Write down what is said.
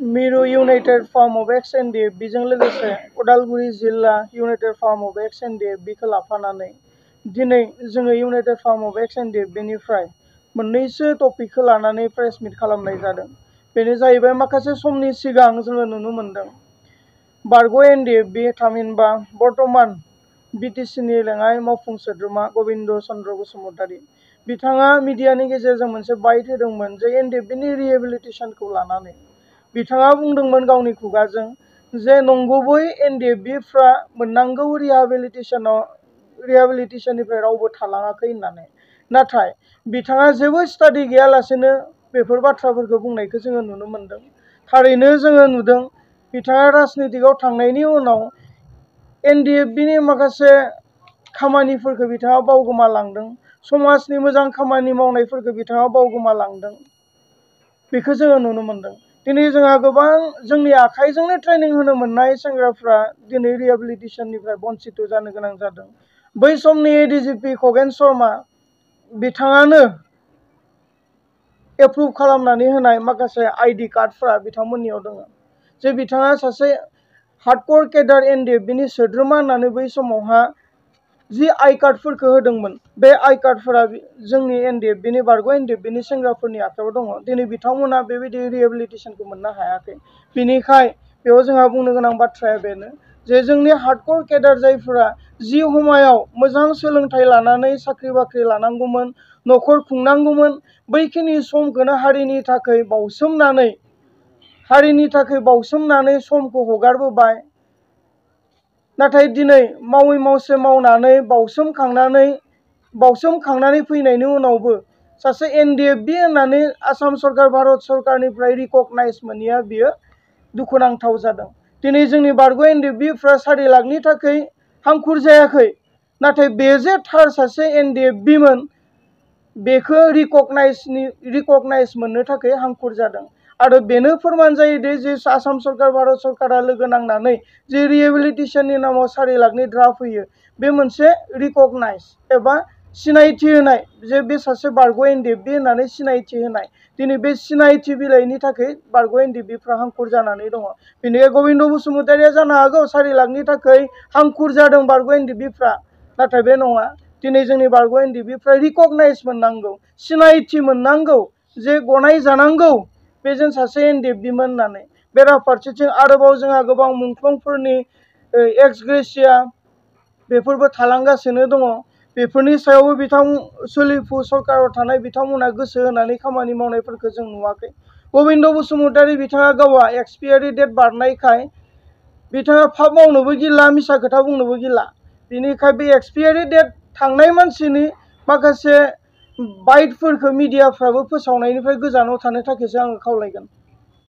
मिरु United firm of एक्स एनडिएफ बेजों लोगोसे उदालगुरि जिल्ला इउनाइटेड फार्म अफ एक्स एनडिएफ बेखौ लाफानानै दिनै जोङो इउनाइटेड फार्म अफ एक्स एनडिएफ बेनिफ्राय मोननैसो टपिकखौ लानानै प्रेस मिट खालामनाय जादों। बेनो जाहैबाय माखासे समनि सिगां जोङो नुनो मोन्दों बारग' एनडिएफ बे थामहिनबा बर्तमान बिटिसिनि लेङाइ मावफुं सोद्रोमा गबिन्द चन्द्र बसुमतारी बिथाङा मिडियानि गेजेरजों मोनसे बाइट होदोंमोन जे एनडिएफ बेनि रिहेबिलिटेसनखौ लानानै बिथाङा बुंदोंमोन गावनि खुगाजों जे नंगुबै एनडिएफबिफ्रा मोननांगौ रिहेबिलिटेसननिफ्राय रावबो थालाङाखै होननानै। नाथाय बिथाङा जेबो स्टाडि गैयालासेनो बेफोर बाथ्राफोरखौ बुंनायखौ जोङो नुनो मोन्दों। थारैनो जोङो नुदों बिथाङा राजनितिकआव थांनायनि उनाव एनडिएफबिनि माखासे खामानिफोरखौ बिथाङा बावगोमालांदों, समाजनि मोजां खामानि मावनायफोरखौ बिथाङा बावगोमालांदों, बेखौ जोङो नुनो मोन्दों। दिनै जोंहा गोबां जोंनि आखाइजोंनो ट्रेनिं होनो मोननाय सेंग्राफ्रा दिनै रिहेबिलिटेसननिफ्राय बन्सित जानो गोनां जादों। बै समनि एडिजिपि खगेन शर्मा बिथाङानो एप्रुभ खालामनानै होनाय माखासे आइडि कार्डफ्रा बिथांमोननियाव दङ जे बिथाङा सासे हार्डकोर केडार एनडिएफ बिनि सोद्रोमा होननानै बै समावहा जि आइ कार्डफोरखौ होदोंमोन बे आइ कार्डफोरा जोंनि एनडिएफ बिनि बारग' एनडिएफ बिनि सेंग्राफोरनि आखायाव दङ। दिनै बिथांमोना बेबायदि रिहेबिलिटेसनखौ मोननो हायाखै। बिनिखाय बेयाव जोंहा बुंनो गोनां बाथ्राया बेनो जे जोंनि हार्डकोर केडार जायफोरा जि समायाव मोजां सोलोंथाइ लानानै साख्रि बाख्रि लानांगौमोन, न'खर खुंनांगौमोन, बैखिनि समखौनो हारिनि थाखाय बावसोमनानै समखौ हगारबोबाय। नाथाय दिनै मावै मावसे मावनानै बावसोमखांनानै फैनायनि उनावबो सासे एनडिएफबि होननानै आसाम सरकार भारत सरकारनिफ्राय रिकगनाइज मोनैया बियो दुखुनांथाव जादों। दिनै जोंनि बारग' एनडिएफबिफ्रा 4 लाखनि थाखाय हांखुर जायाखै, नाथाय बे जे थार सासे एनडिएफबिमोन बेखौ रिकगनाइज मोननो थाखाय हांखुर जादों। आरो बेनो फोरमान जायोदि जे आसाम सरकार भारत सरकारा लोगो नांनानै जे रिहेबिलिटेसननि नामाव 4 लाखनि ड्राफ्ट होयो बे मोनसे रिकगनाइज एबा सिनायथि होनाय जे बे सासे बारग' एनडिएफबि होननानै सिनायथि होनाय। दिनै बे सिनायथि बिलाइनि थाखाय बारग' एनडिएफबिफ्रा हांखुर जानानै दङ। बेनिखायनो गबिन्द बसुमतारीया जानो हागौ 4 लाखनि थाखाय हांखुर जादों बारग' एनडिएफबिफ्रा, नाथाय बे नङा। दिनै जोंनि बारग' एनडिएफबिफ्रा रिकगनाइज मोननांगौ, सिनायथि मोननांगौ जे गनाय जानांगौ बेजों सासे एनडिएफबिमोन होननानै। बेराफारसेथिं आरोबाव जोंहा गोबां मुंख्लंफोरनि एक्स ग्रेसिया बेफोरबो थालांगासिनो दङ। बेफोरनि सायावबो सोलिफु सरकाराव थानाय बिथांमोना गोसो होनानै खामानि मावनायफोरखौ जों नुवाखै। गबिन्द बसुमतारी बिथाङा गावहा एक्सपायारि डेट बारनायखाय बिथाङा फाप मावनोबो गिला, मिसा खोथा बुंनोबो गिला। बेनिखाय बे एक्सपायारि डेट थांनाय मानसिनि माखासे बाइटफोरखौ मिडियाफ्राबो फोसावनायनिफ्राय गोजानाव थानो थाखायसो आङो खावलायगोन।